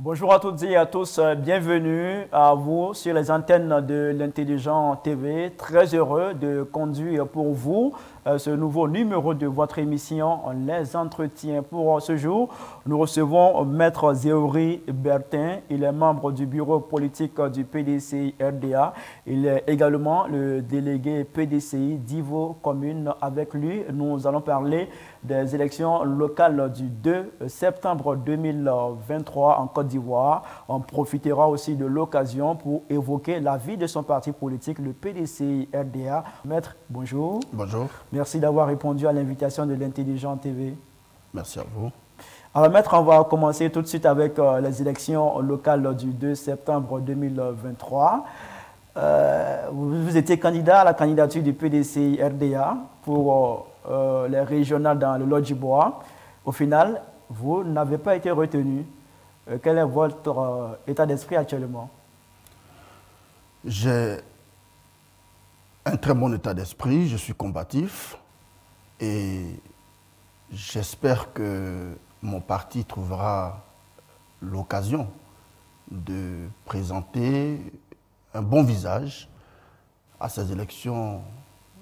Bonjour à toutes et à tous, bienvenue à vous sur les antennes de l'Intelligent TV. Très heureux de conduire pour vous ce nouveau numéro de votre émission Les Entretiens. Pour ce jour, nous recevons Maître Zéori Bertin. Il est membre du bureau politique du PDCI-RDA. Il est également le délégué PDCI d'Ivo Commune. Avec lui, nous allons parler des élections locales du 2 septembre 2023 en Côte d'Ivoire. On profitera aussi de l'occasion pour évoquer la vie de son parti politique, le PDCI-RDA. Maître, bonjour. Bonjour. Merci d'avoir répondu à l'invitation de l'Intelligent TV. Merci à vous. Alors, Maître, on va commencer tout de suite avec les élections locales du 2 septembre 2023. Vous étiez candidat à la candidature du PDCI-RDA pour les régionales dans le Lodjibois. Au final, vous n'avez pas été retenu. Quel est votre état d'esprit actuellement? J'ai un très bon état d'esprit, je suis combatif et j'espère que mon parti trouvera l'occasion de présenter un bon visage à ces élections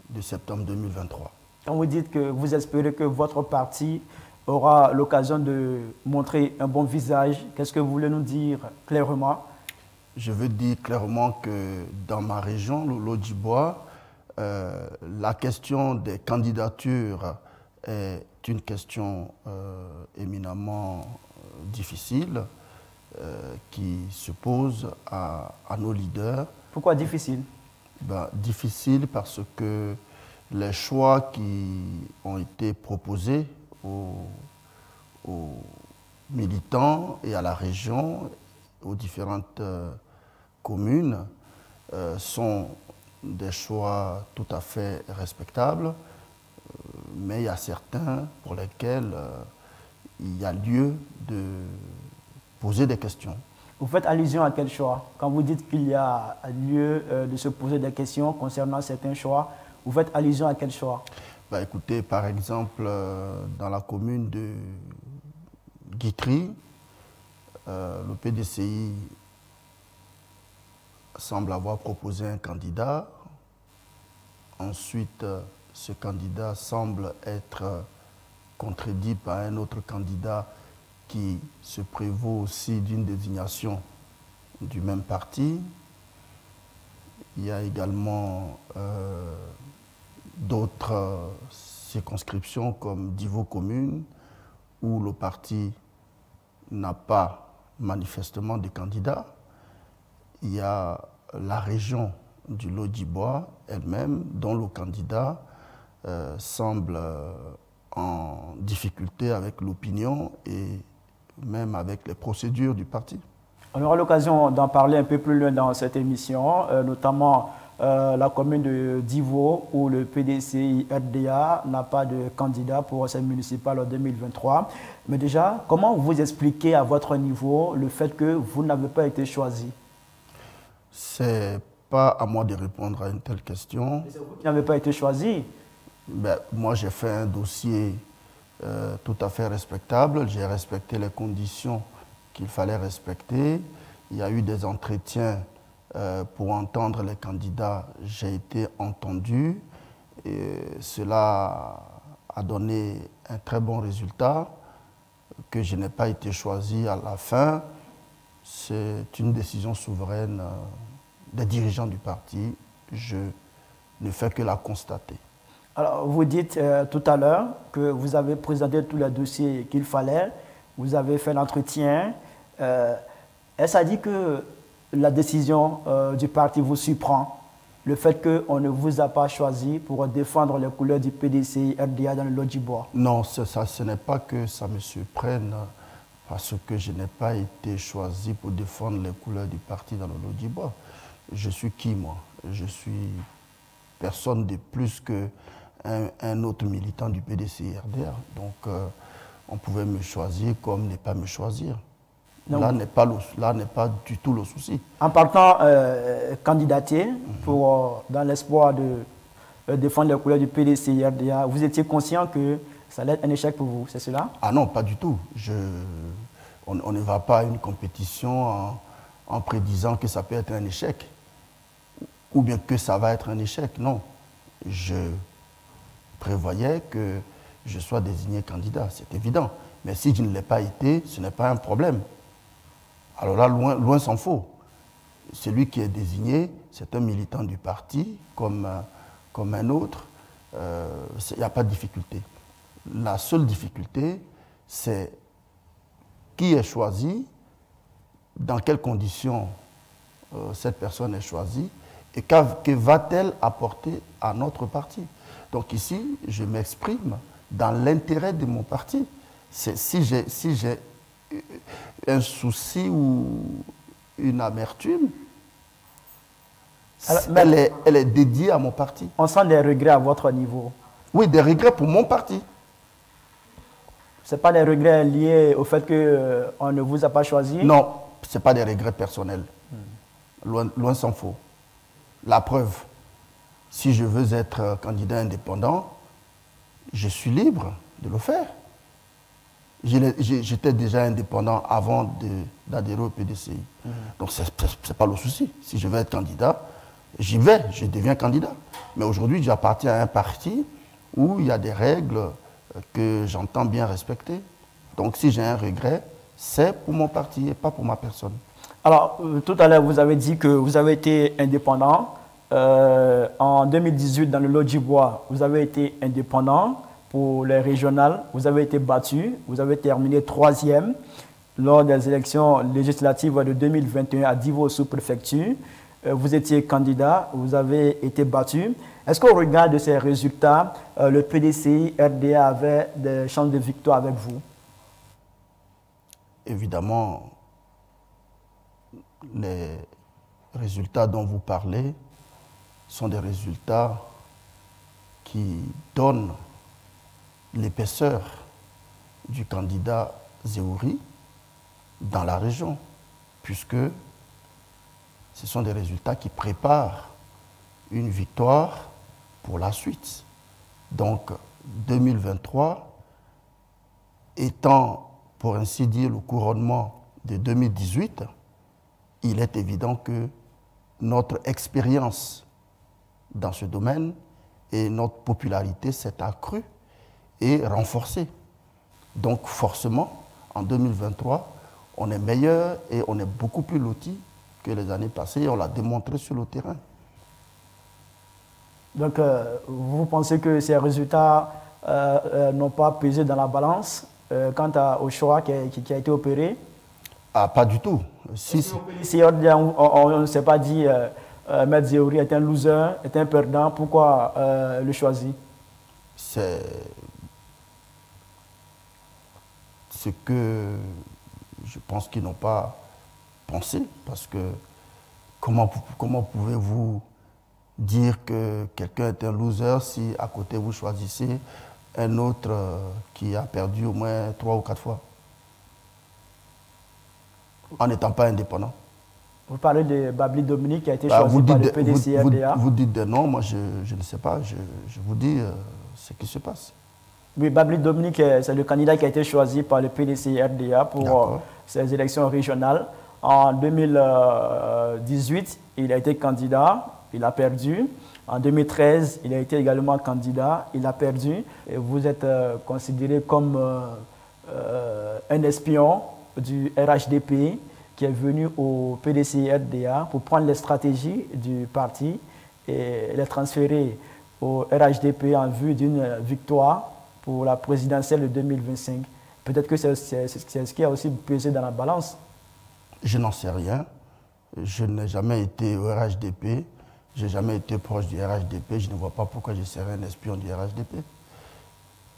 de septembre 2023. Quand vous dites que vous espérez que votre parti aura l'occasion de montrer un bon visage, qu'est-ce que vous voulez nous dire clairement? Je veux dire clairement que dans ma région, le Lodjibois, la question des candidatures est une question éminemment difficile qui se pose à nos leaders. Pourquoi difficile? Difficile parce que les choix qui ont été proposés aux militants et à la région, aux différentes communes, sont des choix tout à fait respectables, mais il y a certains pour lesquels il y a lieu de poser des questions. Vous faites allusion à quel choix? Quand vous dites qu'il y a lieu de se poser des questions concernant certains choix, vous faites allusion à quel choix? Écoutez, par exemple, dans la commune de Guitry, le PDCI semble avoir proposé un candidat. Ensuite, ce candidat semble être contredit par un autre candidat qui se prévaut aussi d'une désignation du même parti. Il y a également d'autres circonscriptions comme d'Ivo Commune où le parti n'a pas manifestement de candidat. Il y a la région du Lodjibois elle-même dont le candidat semble en difficulté avec l'opinion et même avec les procédures du parti. On aura l'occasion d'en parler un peu plus loin dans cette émission, notamment la commune d'Ivo où le PDCI-RDA n'a pas de candidat pour ces municipales en 2023. Mais déjà, comment vous expliquez à votre niveau le fait que vous n'avez pas été choisi? C'est pas à moi de répondre à une telle question. C'est vous qui n'avez pas été choisi? Moi, j'ai fait un dossier tout à fait respectable. J'ai respecté les conditions qu'il fallait respecter. Il y a eu des entretiens pour entendre les candidats. J'ai été entendu. Et cela a donné un très bon résultat. Que je n'ai pas été choisi à la fin, c'est une décision souveraine des dirigeants du parti. Je ne fais que la constater. Alors, vous dites tout à l'heure que vous avez présenté tous les dossiers qu'il fallait, vous avez fait l'entretien. Est-ce à dire que la décision du parti vous surprend? Le fait qu'on ne vous a pas choisi pour défendre les couleurs du PDCI-RDA dans le Lodjibois? Non, ce n'est pas que ça me surprenne parce que je n'ai pas été choisi pour défendre les couleurs du parti dans le Lodjibois. Je suis qui, moi? Je suis personne de plus que un autre militant du PDCI-RDA. Donc, on pouvait me choisir comme ne pas me choisir. Donc, là n'est pas du tout le souci. En partant candidater dans l'espoir de défendre les couleurs du PDCI-RDA, vous étiez conscient que ça allait être un échec pour vous, c'est cela? Ah non, pas du tout. On ne va pas à une compétition en prédisant que ça peut être un échec ou bien que ça va être un échec. Non, je prévoyais que je sois désigné candidat, c'est évident. Mais si je ne l'ai pas été, ce n'est pas un problème. Alors là, loin s'en faut. Celui qui est désigné, c'est un militant du parti, comme un autre. Il n'y a pas de difficulté. La seule difficulté, c'est qui est choisi, dans quelles conditions cette personne est choisie, et que va-t-elle apporter à notre parti. Donc ici, je m'exprime dans l'intérêt de mon parti. Si j'ai un souci ou une amertume, alors, elle est dédiée à mon parti. On sent des regrets à votre niveau. Oui, des regrets pour mon parti. Ce n'est pas des regrets liés au fait qu'on ne vous a pas choisi? Non, ce n'est pas des regrets personnels. Loin s'en faut. La preuve, si je veux être candidat indépendant, je suis libre de le faire. J'étais déjà indépendant avant d'adhérer au PDCI. Donc, ce n'est pas le souci. Si je veux être candidat, j'y vais, je deviens candidat. Mais aujourd'hui, j'appartiens à un parti où il y a des règles que j'entends bien respecter. Donc, si j'ai un regret, c'est pour mon parti et pas pour ma personne. Alors, tout à l'heure, vous avez dit que vous avez été indépendant. En 2018, dans le Lodjibois, vous avez été indépendant pour les régionales. Vous avez été battu. Vous avez terminé 3e lors des élections législatives de 2021 à Divo sous-préfecture. Vous étiez candidat, vous avez été battu. Est-ce qu'au regard de ces résultats, le PDCI-RDA avait des chances de victoire avec vous? Évidemment, les résultats dont vous parlez sont des résultats qui donnent l'épaisseur du candidat Zéhouri dans la région, puisque ce sont des résultats qui préparent une victoire pour la suite. Donc, 2023 étant, pour ainsi dire, le couronnement de 2018, il est évident que notre expérience dans ce domaine et notre popularité s'est accrue et renforcée. Donc, forcément, en 2023, on est meilleur et on est beaucoup plus loti que les années passées et on l'a démontré sur le terrain. Donc, vous pensez que ces résultats n'ont pas pesé dans la balance quant au choix qui a été opéré? Ah, pas du tout. Si on ne s'est pas dit Maître Zéhouri est un loser, est un perdant, pourquoi le choisir? C'est ce que je pense qu'ils n'ont pas pensé, parce que comment pouvez-vous dire que quelqu'un est un loser si à côté vous choisissez un autre qui a perdu au moins 3 ou 4 fois en n'étant pas indépendant? Vous parlez de Babli Dominique qui a été choisi par le PDCI-RDA. Vous dites des noms, moi je ne sais pas, je vous dis ce qui se passe. Oui, Babli Dominique, c'est le candidat qui a été choisi par le PDCI-RDA pour ces élections régionales. En 2018, il a été candidat, il a perdu. En 2013, il a été également candidat, il a perdu. Et vous êtes considéré comme un espion du RHDP qui est venu au PDCI-RDA pour prendre les stratégies du parti et les transférer au RHDP en vue d'une victoire pour la présidentielle de 2025. Peut-être que c'est ce qui a aussi pesé dans la balance. Je n'en sais rien. Je n'ai jamais été au RHDP. Je n'ai jamais été proche du RHDP. Je ne vois pas pourquoi je serais un espion du RHDP.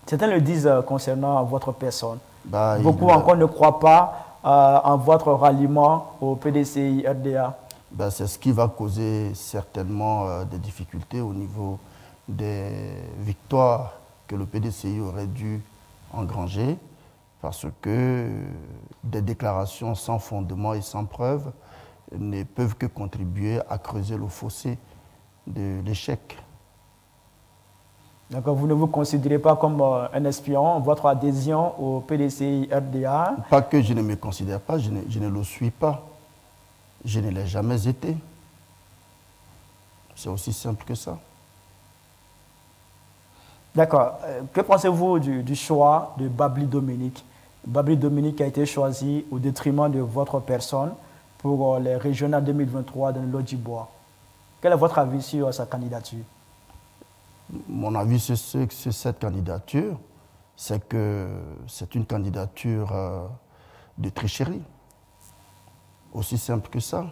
Certains le disent concernant votre personne. Beaucoup encore ne croient pas en votre ralliement au PDCI-RDA. C'est ce qui va causer certainement des difficultés au niveau des victoires que le PDCI aurait dû engranger, parce que des déclarations sans fondement et sans preuve ne peuvent que contribuer à creuser le fossé de l'échec. Donc vous ne vous considérez pas comme un espion, votre adhésion au PDCI RDA? Pas que je ne me considère pas, je ne le suis pas. Je ne l'ai jamais été. C'est aussi simple que ça. D'accord. Que pensez-vous du choix de Babli Dominique? Babli Dominique a été choisi au détriment de votre personne pour les régionales 2023 dans le Lodjibois. Quel est votre avis sur sa candidature? Mon avis sur cette candidature, c'est que c'est une candidature de tricherie. Aussi simple que ça.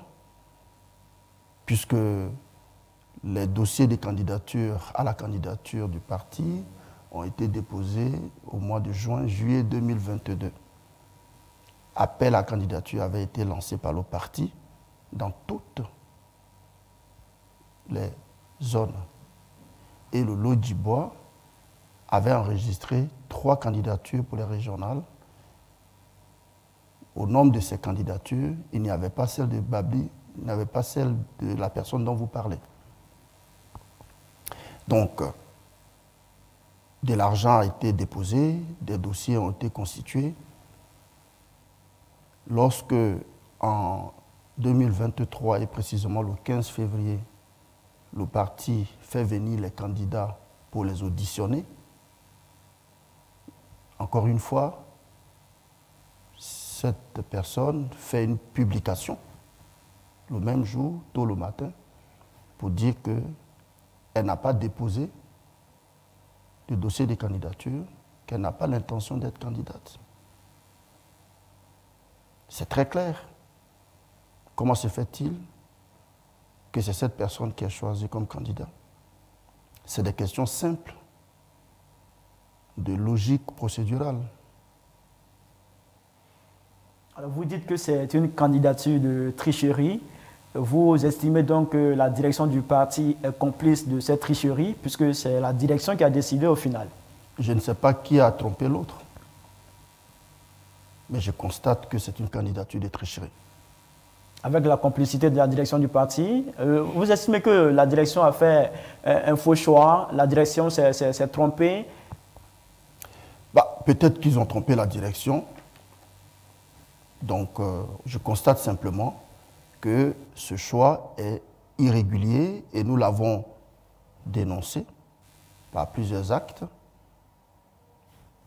Puisque les dossiers de candidature à la candidature du parti ont été déposés au mois de juillet 2022. Appel à candidature avait été lancé par le parti dans toutes les zones. Et le Lodjibois avait enregistré 3 candidatures pour les régionales. Au nombre de ces candidatures, il n'y avait pas celle de Babli, il n'y avait pas celle de la personne dont vous parlez. Donc, de l'argent a été déposé, des dossiers ont été constitués. Lorsque, en 2023 et précisément le 15 février, le parti fait venir les candidats pour les auditionner, encore une fois, cette personne fait une publication le même jour, tôt le matin, pour dire qu'elle n'a pas déposé de dossier de candidature, qu'elle n'a pas l'intention d'être candidate. C'est très clair. Comment se fait-il que c'est cette personne qui est choisie comme candidat? C'est des questions simples, de logique procédurale. Alors vous dites que c'est une candidature de tricherie. Vous estimez donc que la direction du parti est complice de cette tricherie, puisque c'est la direction qui a décidé au final? Je ne sais pas qui a trompé l'autre, mais je constate que c'est une candidature de tricherie. Avec la complicité de la direction du parti, vous estimez que la direction a fait un faux choix, la direction s'est trompée? Peut-être qu'ils ont trompé la direction. Donc, je constate simplement que ce choix est irrégulier et nous l'avons dénoncé par plusieurs actes.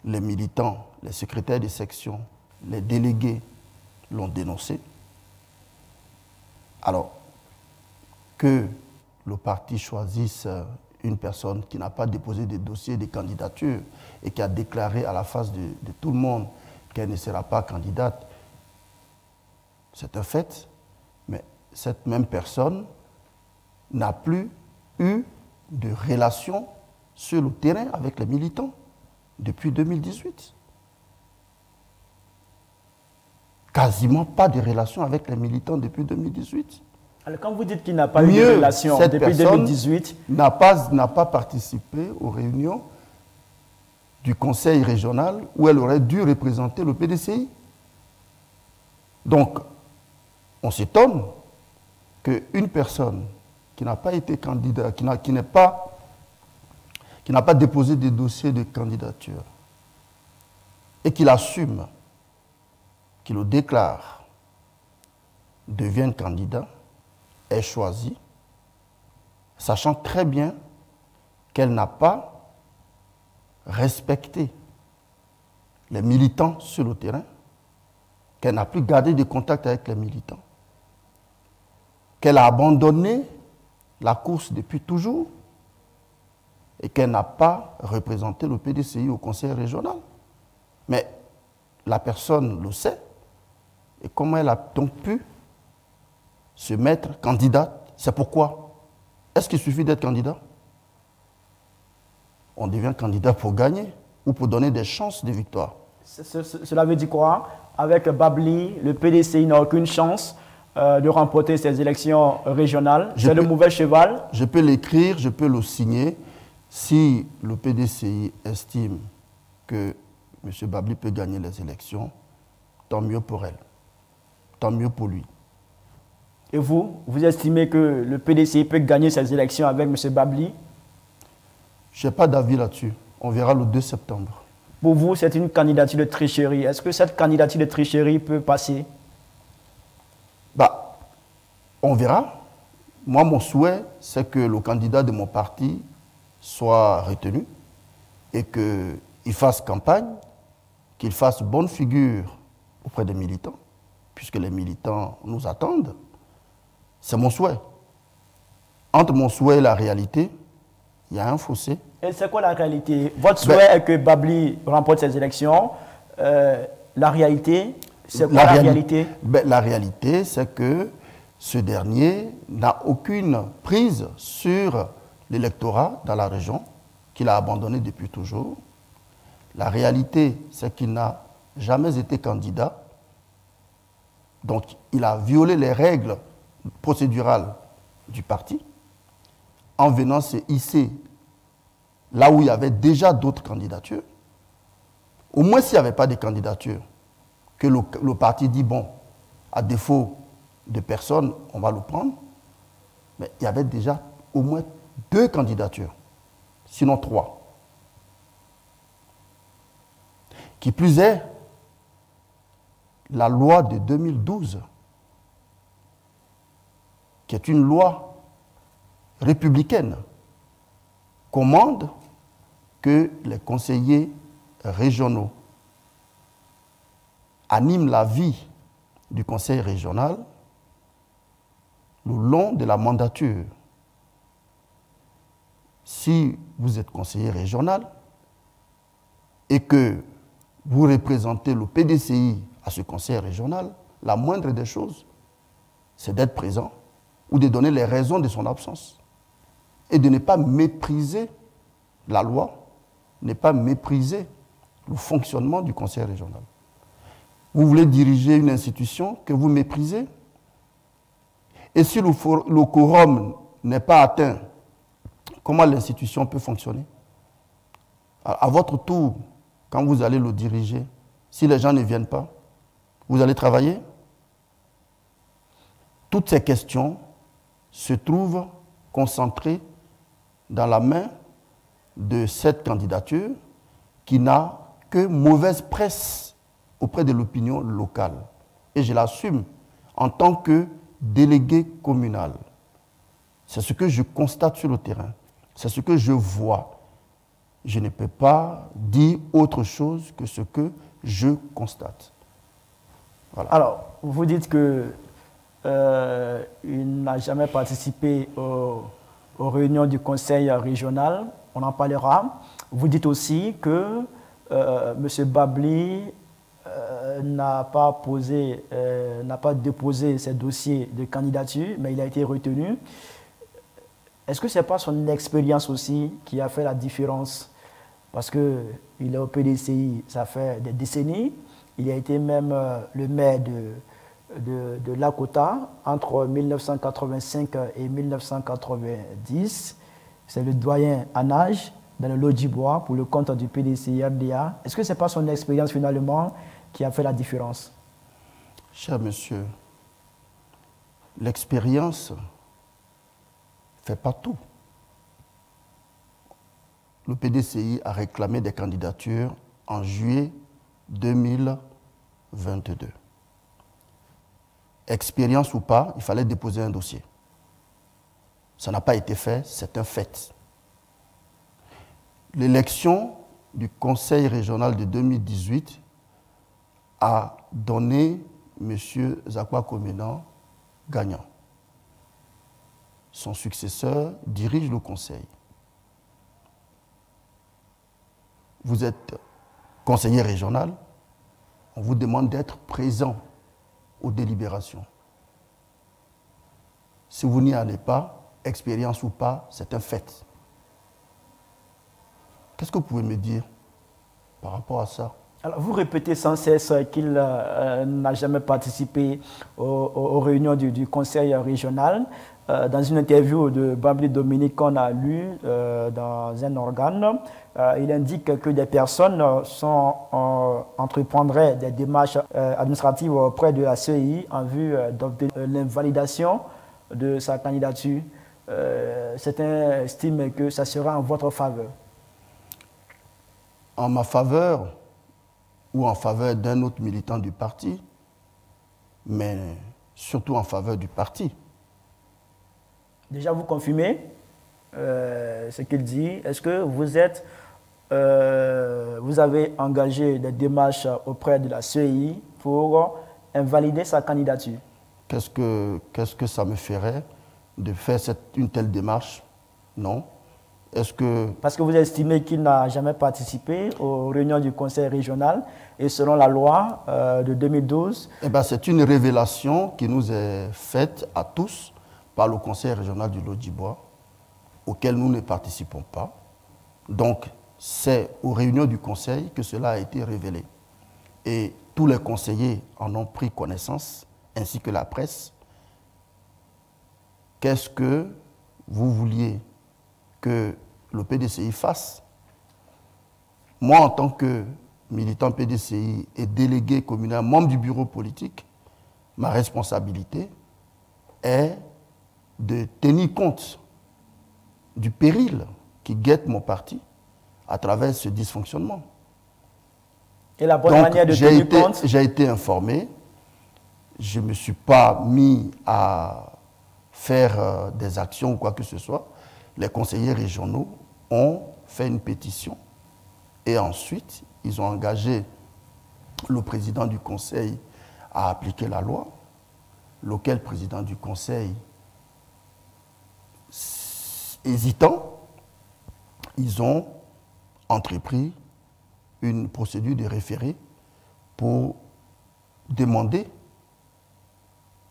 Les militants, les secrétaires de section, les délégués l'ont dénoncé. Alors, que le parti choisisse une personne qui n'a pas déposé de dossier de candidature et qui a déclaré à la face de tout le monde qu'elle ne sera pas candidate, c'est un fait, mais cette même personne n'a plus eu de relation sur le terrain avec les militants depuis 2018. Quasiment pas de relation avec les militants depuis 2018. Alors quand vous dites qu'il n'a pas eu de relation depuis 2018... n'a pas participé aux réunions du conseil régional où elle aurait dû représenter le PDCI. Donc, on s'étonne qu'une personne qui n'a pas été candidat, qui n'a pas déposé de dossier de candidature et qui l'assume, qui le déclare, devienne candidat, est choisi, sachant très bien qu'elle n'a pas respecté les militants sur le terrain, qu'elle n'a plus gardé de contact avec les militants, qu'elle a abandonné la course depuis toujours et qu'elle n'a pas représenté le PDCI au conseil régional. Mais la personne le sait. Et comment elle a donc pu se mettre candidate? C'est pourquoi? Est-ce qu'il suffit d'être candidat? On devient candidat pour gagner ou pour donner des chances de victoire. Cela veut dire quoi? Avec Babli, le PDCI n'a aucune chance de remporter ces élections régionales. C'est le mauvais cheval. Je peux l'écrire, je peux le signer, Si le PDCI estime que M. Babli peut gagner les élections, tant mieux pour elle, tant mieux pour lui. Et vous, vous estimez que le PDCI peut gagner ces élections avec M. Babli? Je n'ai pas d'avis là-dessus. On verra le 2 septembre. Pour vous, c'est une candidature de tricherie. Est-ce que cette candidature de tricherie peut passer? Bah, on verra. Moi, mon souhait, c'est que le candidat de mon parti soit retenu et qu'il fasse campagne, qu'il fasse bonne figure auprès des militants, puisque les militants nous attendent. C'est mon souhait. Entre mon souhait et la réalité, il y a un fossé. Et c'est quoi la réalité? Votre souhait est que Babli remporte ces élections. La réalité, c'est quoi la réalité? La réalité, c'est que ce dernier n'a aucune prise sur l'électorat dans la région, qu'il a abandonné depuis toujours. La réalité, c'est qu'il n'a jamais été candidat. Donc, il a violé les règles procédurales du parti en venant se hisser là où il y avait déjà d'autres candidatures. Au moins, s'il n'y avait pas de candidature, que le parti dit, bon, à défaut de personnes, on va le prendre. Mais il y avait déjà au moins 2 candidatures, sinon 3. Qui plus est, la loi de 2012, qui est une loi républicaine, commande que les conseillers régionaux animent la vie du conseil régional le long de la mandature. Si vous êtes conseiller régional et que vous représentez le PDCI à ce conseil régional, la moindre des choses, c'est d'être présent ou de donner les raisons de son absence et de ne pas mépriser la loi, ne pas mépriser le fonctionnement du conseil régional. Vous voulez diriger une institution que vous méprisez, et si le quorum n'est pas atteint, comment l'institution peut fonctionner? À votre tour, quand vous allez le diriger, si les gens ne viennent pas, vous allez travailler? Toutes ces questions se trouvent concentrées dans la main de cette candidature qui n'a que mauvaise presse auprès de l'opinion locale. Et je l'assume en tant que délégué communal. C'est ce que je constate sur le terrain. C'est ce que je vois. Je ne peux pas dire autre chose que ce que je constate. Voilà. Alors, vous dites que il n'a jamais participé aux réunions du conseil régional. On en parlera. Vous dites aussi que M. Babli n'a pas déposé ses dossiers de candidature, mais il a été retenu. Est-ce que ce n'est pas son expérience aussi qui a fait la différence? Parce qu'il est au PDCI, ça fait des décennies. Il a été même le maire de Lakota entre 1985 et 1990. C'est le doyen en âge dans le Lodjibois pour le compte du PDCI RDA. Est-ce que ce n'est pas son expérience finalement qui a fait la différence? Cher monsieur, l'expérience ne fait pas tout. Le PDCI a réclamé des candidatures en juillet 2022. Expérience ou pas, il fallait déposer un dossier. Ça n'a pas été fait, c'est un fait. L'élection du Conseil régional de 2018 a donné M. Zakwa Koménan gagnant. Son successeur dirige le Conseil. Vous êtes conseiller régional, on vous demande d'être présent aux délibérations. Si vous n'y allez pas, expérience ou pas, c'est un fait. Qu'est-ce que vous pouvez me dire par rapport à ça? Alors, vous répétez sans cesse qu'il n'a jamais participé aux réunions du conseil régional. dans une interview de Bambly Dominique qu'on a lue dans un organe, il indique que des personnes entreprendraient des démarches administratives auprès de la CEI en vue d'obtenir l'invalidation de sa candidature. Certains estiment que ça sera en votre faveur. En ma faveur ou en faveur d'un autre militant du parti, mais surtout en faveur du parti. Déjà, vous confirmez ce qu'il dit. Est-ce que vous avez engagé des démarches auprès de la CEI pour invalider sa candidature? Qu'est-ce que ça me ferait de faire une telle démarche? Non. Est-ce que... Parce que vous estimez qu'il n'a jamais participé aux réunions du conseil régional et selon la loi de 2012... Eh bien, c'est une révélation qui nous est faite à tous par le conseil régional du Lodjibois, auquel nous ne participons pas. Donc, c'est aux réunions du conseil que cela a été révélé. Et tous les conseillers en ont pris connaissance, ainsi que la presse. Qu'est-ce que vous vouliez que le PDCI fasse? Moi, en tant que militant PDCI et délégué communal, membre du bureau politique, ma responsabilité est de tenir compte du péril qui guette mon parti à travers ce dysfonctionnement. Et la bonne manière de tenir compte? J'ai été informé, je ne me suis pas mis à faire des actions ou quoi que ce soit. Les conseillers régionaux ont fait une pétition et ensuite, ils ont engagé le président du conseil à appliquer la loi, lequel président du conseil, hésitant, ils ont entrepris une procédure de référé pour demander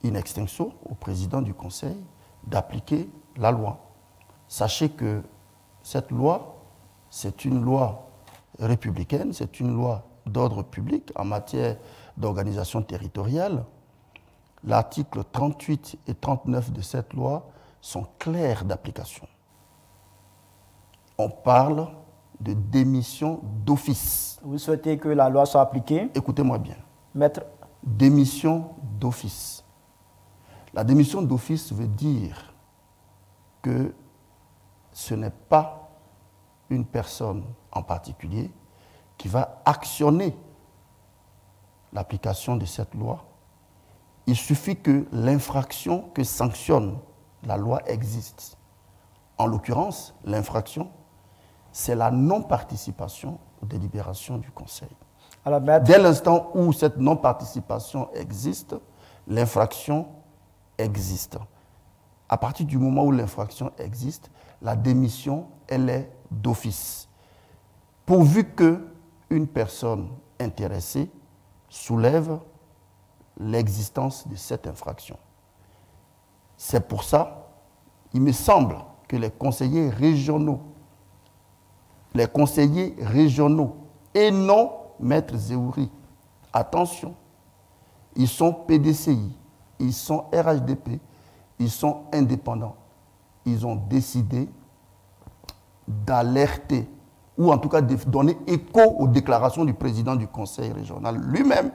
in extenso au président du conseil d'appliquer la loi. Sachez que cette loi, c'est une loi républicaine, c'est une loi d'ordre public en matière d'organisation territoriale. L'article 38 et 39 de cette loi sont clairs d'application. On parle de démission d'office. Vous souhaitez que la loi soit appliquée? Écoutez-moi bien. Maître? Démission d'office. La démission d'office veut dire que ce n'est pas une personne en particulier qui va actionner l'application de cette loi. Il suffit que l'infraction que sanctionne la loi existe. En l'occurrence, l'infraction, c'est la non-participation aux délibérations du Conseil. Alors, dès l'instant où cette non-participation existe, l'infraction existe. À partir du moment où l'infraction existe, la démission, elle est d'office. Pourvu qu'une personne intéressée soulève l'existence de cette infraction. C'est pour ça, il me semble que les conseillers régionaux et non Maître Zéhouri, attention, ils sont PDCI, ils sont RHDP, ils sont indépendants. Ils ont décidé d'alerter, ou en tout cas de donner écho aux déclarations du président du conseil régional lui-même,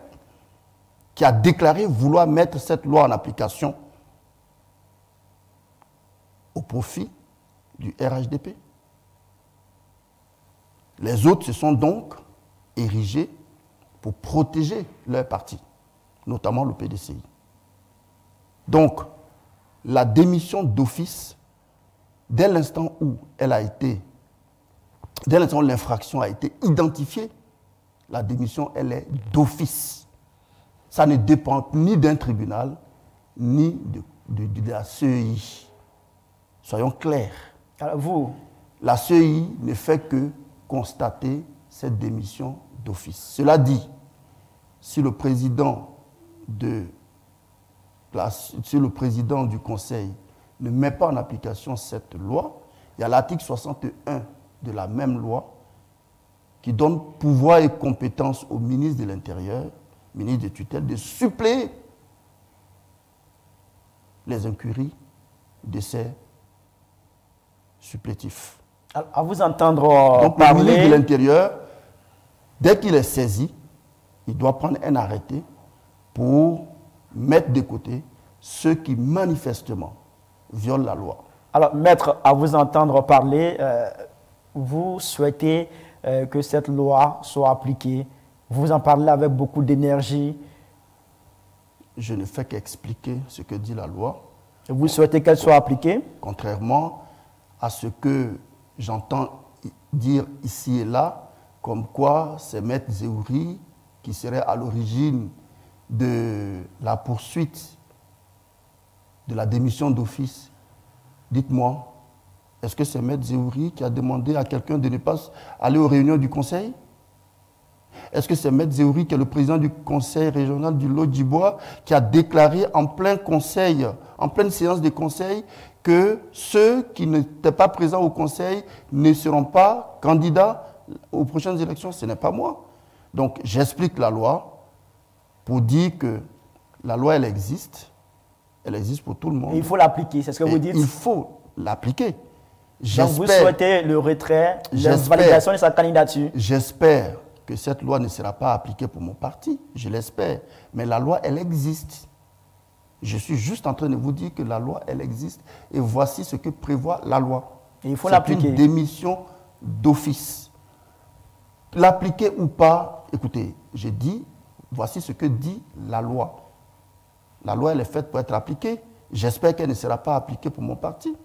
qui a déclaré vouloir mettre cette loi en application au profit du RHDP. Les autres se sont donc érigés pour protéger leur parti, notamment le PDCI. Donc, la démission d'office, dès l'instant où l'infraction a été identifiée, la démission, elle est d'office. Ça ne dépend ni d'un tribunal, ni de la CEI. Soyons clairs. Alors la CEI ne fait que constater cette démission d'office. Cela dit, si le président du Conseil ne met pas en application cette loi, il y a l'article 61 de la même loi qui donne pouvoir et compétence au ministre de l'Intérieur, ministre de tutelle, de suppléer les incuries, de ses supplétifs. À vous entendre Donc, parler... le ministre de l'Intérieur, dès qu'il est saisi, il doit prendre un arrêté pour mettre de côté ceux qui manifestement violent la loi. Alors, maître, à vous entendre parler, vous souhaitez que cette loi soit appliquée. Vous en parlez avec beaucoup d'énergie. Je ne fais qu'expliquer ce que dit la loi. Vous souhaitez qu'elle soit appliquée? Contrairement à ce que j'entends dire ici et là, comme quoi c'est Maître Zéhouri qui serait à l'origine de la poursuite de la démission d'office. Dites-moi, est-ce que c'est Maître Zéhouri qui a demandé à quelqu'un de ne pas aller aux réunions du conseil? Est-ce que c'est Maître Zéhouri qui est le président du conseil régional du Lot-du-Bois qui a déclaré en plein conseil, en pleine séance de conseil, que ceux qui n'étaient pas présents au conseil ne seront pas candidats aux prochaines élections? Ce n'est pas moi. Donc j'explique la loi pour dire que la loi, elle existe pour tout le monde. Et il faut l'appliquer, c'est ce que vous dites? Il faut l'appliquer. Donc vous souhaitez le retrait, la validation de sa candidature? J'espère que cette loi ne sera pas appliquée pour mon parti, je l'espère. Mais la loi, elle existe. Je suis juste en train de vous dire que la loi, elle existe. Et voici ce que prévoit la loi. Et il faut l'appliquer. C'est une démission d'office. L'appliquer ou pas, écoutez, j'ai dit, voici ce que dit la loi. La loi, elle est faite pour être appliquée. J'espère qu'elle ne sera pas appliquée pour mon parti.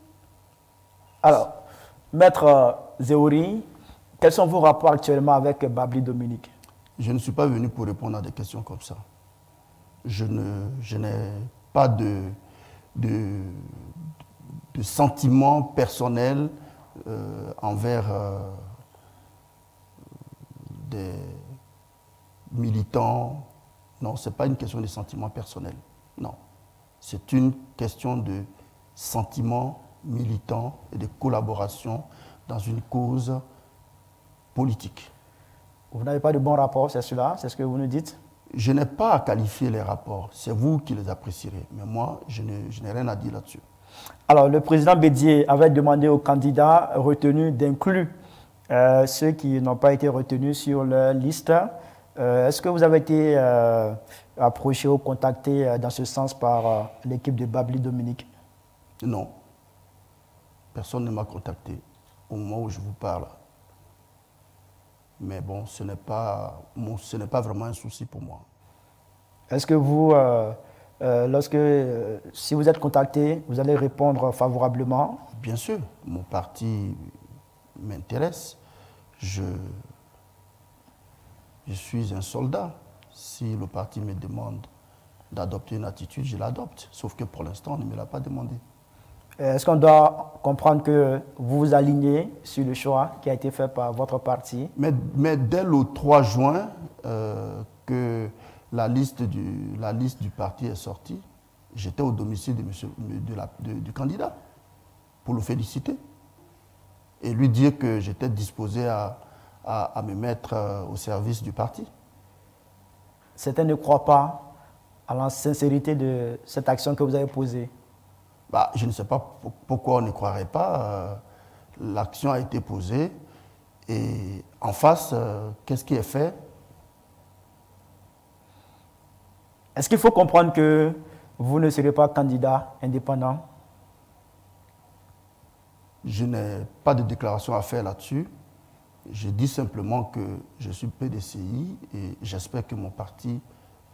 Alors, Maître Zéhouri, quels sont vos rapports actuellement avec Babli Dominique? Je ne suis pas venu pour répondre à des questions comme ça. Je n'ai pas de sentiments personnels envers des militants. Non, ce n'est pas une question de sentiments personnels. Non. C'est une question de sentiments militants et de collaboration dans une cause politique. Vous n'avez pas de bon rapport, c'est cela? C'est ce que vous nous dites? Je n'ai pas à qualifier les rapports. C'est vous qui les apprécierez. Mais moi, je n'ai rien à dire là-dessus. Alors, le président Bédié avait demandé aux candidats retenus d'inclure ceux qui n'ont pas été retenus sur leur liste. Est-ce que vous avez été approché ou contacté dans ce sens par l'équipe de Babli Dominique? Non. Personne ne m'a contacté au moment où je vous parle. Mais bon, ce n'est pas vraiment un souci pour moi. Est-ce que vous, si vous êtes contacté, vous allez répondre favorablement? Bien sûr, mon parti m'intéresse. Je suis un soldat. Si le parti me demande d'adopter une attitude, je l'adopte. Sauf que pour l'instant, on ne me l'a pas demandé. Est-ce qu'on doit comprendre que vous vous alignez sur le choix qui a été fait par votre parti? Mais dès le 3 juin, que la liste du parti est sortie, j'étais au domicile du candidat pour le féliciter et lui dire que j'étais disposé à me mettre au service du parti. Certains ne croient pas à la sincérité de cette action que vous avez posée. Je ne sais pas pourquoi on ne croirait pas. L'action a été posée et en face, qu'est-ce qui est fait? Est-ce qu'il faut comprendre que vous ne serez pas candidat indépendant? Je n'ai pas de déclaration à faire là-dessus. Je dis simplement que je suis PDCI et j'espère que mon parti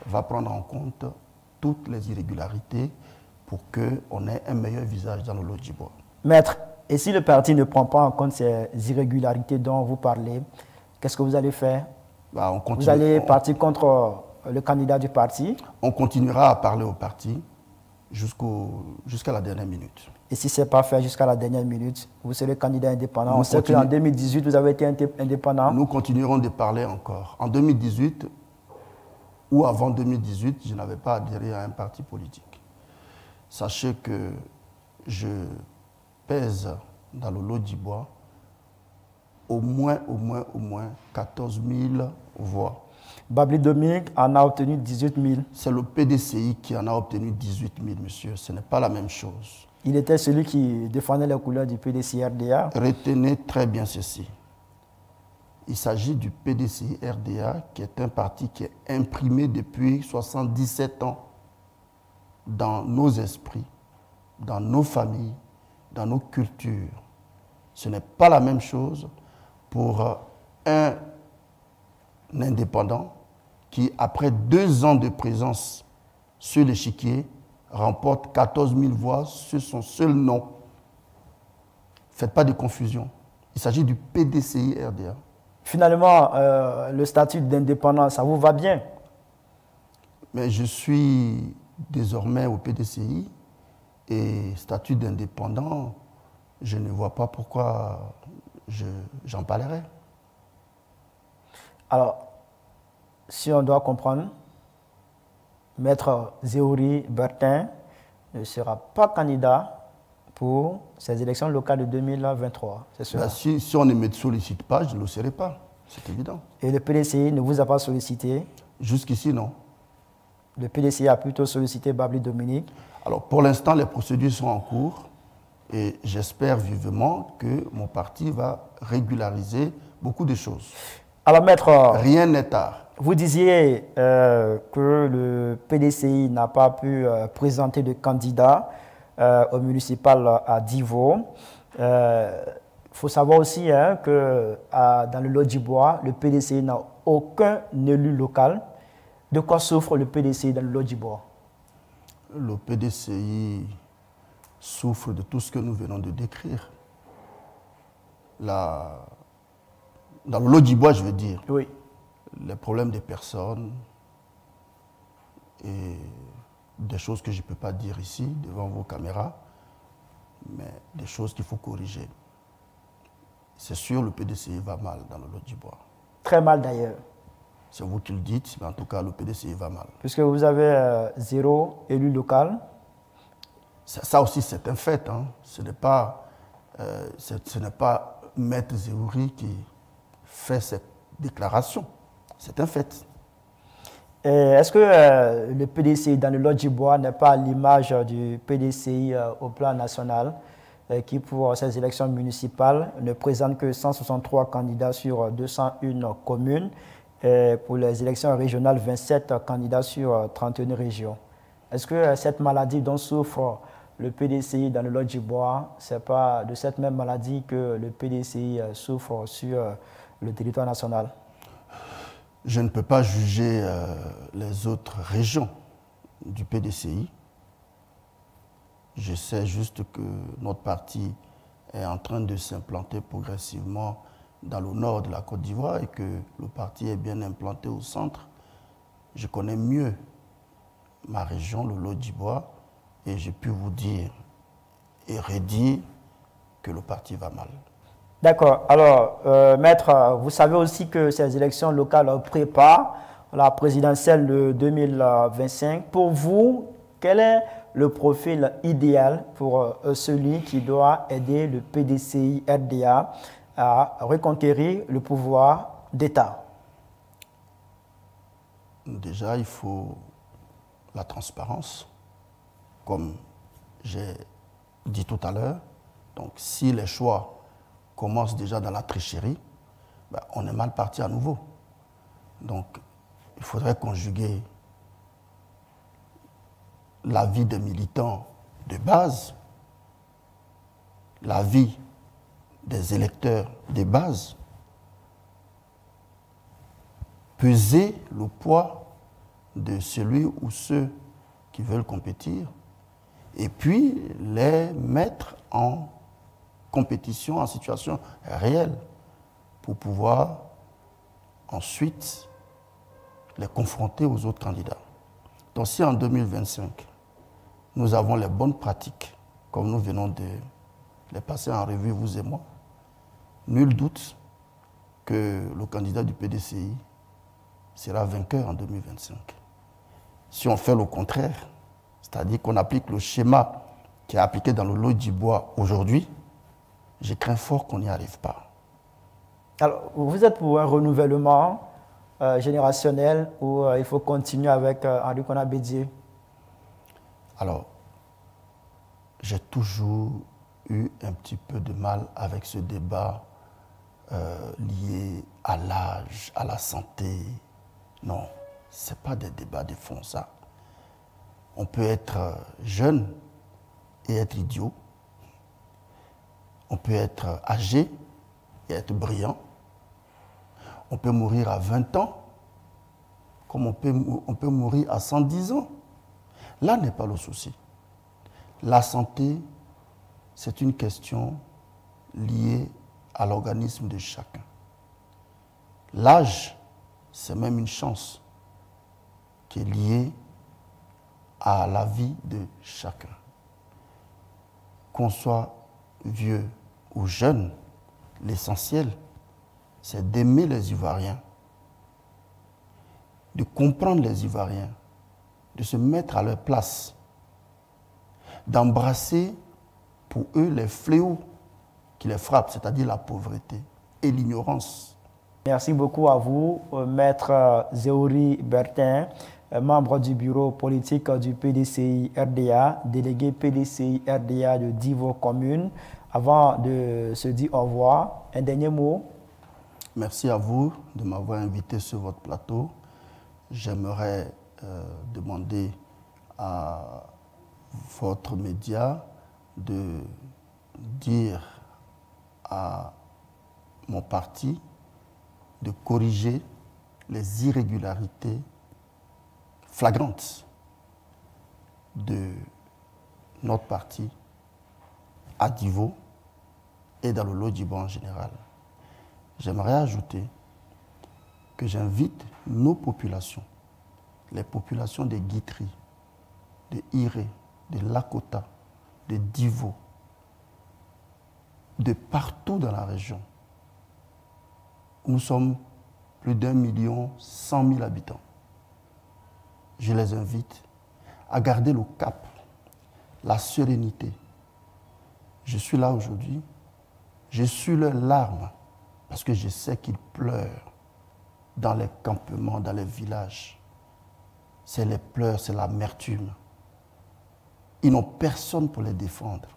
va prendre en compte toutes les irrégularités pour qu'on ait un meilleur visage dans le Lot-du-Bois. Maître, et si le parti ne prend pas en compte ces irrégularités dont vous parlez, qu'est-ce que vous allez faire? Vous allez partir contre le candidat du parti? On continuera à parler au parti jusqu'à la dernière minute. Et si ce n'est pas fait jusqu'à la dernière minute, vous serez candidat indépendant? On sait qu'en 2018, vous avez été indépendant. Nous continuerons de parler encore. En 2018 ou avant 2018, je n'avais pas adhéré à un parti politique. Sachez que je pèse dans le Lot-du-Bois au moins 14 000 voix. Babli Dominique en a obtenu 18 000. C'est le PDCI qui en a obtenu 18 000, monsieur. Ce n'est pas la même chose. Il était celui qui défendait les couleurs du PDCI-RDA. Retenez très bien ceci. Il s'agit du PDCI-RDA, qui est un parti qui est imprimé depuis 77 ans dans nos esprits, dans nos familles, dans nos cultures. Ce n'est pas la même chose pour un indépendant qui, après 2 ans de présence sur l'échiquier, remporte 14 000 voix sur son seul nom. Faites pas de confusion. Il s'agit du PDCI-RDA. Finalement, le statut d'indépendant, ça vous va bien? Mais je suis désormais au PDCI et statut d'indépendant, je ne vois pas pourquoi j'en parlerai. Alors, si on doit comprendre, Maître Zéhouri Bertin ne sera pas candidat pour ces élections locales de 2023, c'est sûr. Si on ne me sollicite pas, je ne le serai pas, c'est évident. Et le PDCI ne vous a pas sollicité? Jusqu'ici, non. Le PDCI a plutôt sollicité Babli Dominique? Alors, pour l'instant, les procédures sont en cours et j'espère vivement que mon parti va régulariser beaucoup de choses. Alors, Maître, rien n'est tard. Vous disiez que le PDCI n'a pas pu présenter de candidat au municipal à Divo. Il faut savoir aussi que dans le Lodjibois, le PDCI n'a aucun élu local. De quoi souffre le PDCI dans le Lodjibois? Le PDCI souffre de tout ce que nous venons de décrire. Dans le Lodjibois, je veux dire. Oui. Les problèmes des personnes et des choses que je ne peux pas dire ici, devant vos caméras, mais des choses qu'il faut corriger. C'est sûr, le PDCI va mal dans le Lodjibois. Très mal d'ailleurs. C'est vous qui le dites, mais en tout cas, le PDCI va mal. Puisque vous avez 0 élu local. Ça aussi, c'est un fait. Hein. Ce n'est pas Maître Zéhouri qui fait cette déclaration. C'est un fait. Est-ce que le PDCI dans le Lodjibois n'est pas à l'image du PDCI au plan national qui, pour ces élections municipales, ne présente que 163 candidats sur 201 communes et pour les élections régionales, 27 candidats sur 31 régions? Est-ce que cette maladie dont souffre le PDCI dans le Lodjibois, ce n'est pas de cette même maladie que le PDCI souffre sur le territoire national? Je ne peux pas juger les autres régions du PDCI. Je sais juste que notre parti est en train de s'implanter progressivement dans le nord de la Côte d'Ivoire et que le parti est bien implanté au centre. Je connais mieux ma région, le Lodjibois, et j'ai pu vous dire et redire que le parti va mal. D'accord. Alors, Maître, vous savez aussi que ces élections locales préparent la présidentielle de 2025. Pour vous, quel est le profil idéal pour celui qui doit aider le PDCI-RDA à reconquérir le pouvoir d'État? Déjà, il faut la transparence, comme j'ai dit tout à l'heure. Donc, si les choix commence déjà dans la tricherie, ben, on est mal parti à nouveau. Donc, il faudrait conjuguer la vie des militants de base, la vie des électeurs de base, peser le poids de celui ou ceux qui veulent compétir, et puis les mettre en compétition, en situation réelle, pour pouvoir ensuite les confronter aux autres candidats. Donc si en 2025, nous avons les bonnes pratiques, comme nous venons de les passer en revue, vous et moi, nul doute que le candidat du PDCI sera vainqueur en 2025. Si on fait le contraire, c'est-à-dire qu'on applique le schéma qui est appliqué dans le Lodjibois aujourd'hui, je crains fort qu'on n'y arrive pas. Alors, vous êtes pour un renouvellement générationnel ou il faut continuer avec Henri Konan Bédié? Alors, j'ai toujours eu un petit peu de mal avec ce débat lié à l'âge, à la santé. Non, ce n'est pas des débats de fond, ça. On peut être jeune et être idiot. On peut être âgé et être brillant. On peut mourir à 20 ans, comme on peut mourir à 110 ans. Là n'est pas le souci. La santé, c'est une question liée à l'organisme de chacun. L'âge, c'est même une chance qui est liée à la vie de chacun. Qu'on soit vieux ou jeune, l'essentiel, c'est d'aimer les Ivoiriens, de comprendre les Ivoiriens, de se mettre à leur place, d'embrasser pour eux les fléaux qui les frappent, c'est-à-dire la pauvreté et l'ignorance. Merci beaucoup à vous, Maître Zéori Bertin, membre du bureau politique du PDCI RDA, délégué PDCI RDA de Divo Commune. Avant de se dire au revoir, un dernier mot. Merci à vous de m'avoir invité sur votre plateau. J'aimerais demander à votre média de dire à mon parti de corriger les irrégularités flagrantes de notre parti à Divo et dans le Lodjibo en général. J'aimerais ajouter que j'invite nos populations, les populations de Guitry, de Iré, de Lakota, de Divo, de partout dans la région. Nous sommes plus d'1,1 million habitants. Je les invite à garder le cap, la sérénité. Je suis là aujourd'hui, je suis leurs larmes parce que je sais qu'ils pleurent dans les campements, dans les villages. C'est les pleurs, c'est l'amertume. Ils n'ont personne pour les défendre.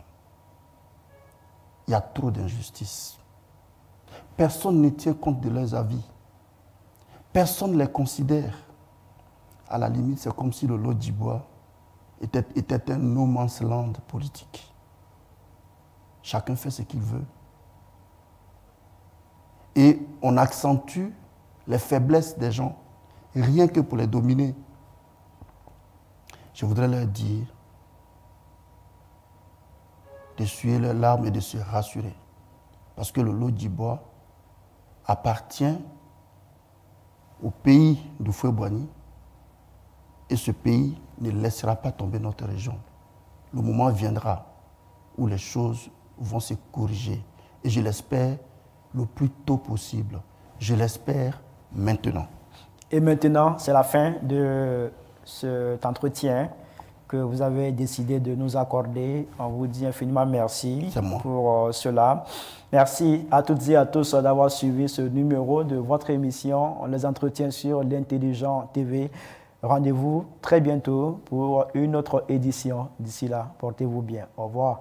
Il y a trop d'injustice. Personne ne tient compte de leurs avis. Personne ne les considère. À la limite, c'est comme si le Lodjibo était un no man's land politique. Chacun fait ce qu'il veut. Et on accentue les faiblesses des gens, rien que pour les dominer. Je voudrais leur dire d'essuyer leurs larmes et de se rassurer. Parce que le Lodjibo appartient au pays du Foué-Boigny et ce pays ne laissera pas tomber notre région. Le moment viendra où les choses vont se corriger et je l'espère le plus tôt possible. Je l'espère maintenant. Et maintenant, c'est la fin de cet entretien que vous avez décidé de nous accorder. On vous dit infiniment merci pour cela. Merci à toutes et à tous d'avoir suivi ce numéro de votre émission, Les Entretiens sur l'Intelligent TV. Rendez-vous très bientôt pour une autre édition. D'ici là, portez-vous bien. Au revoir.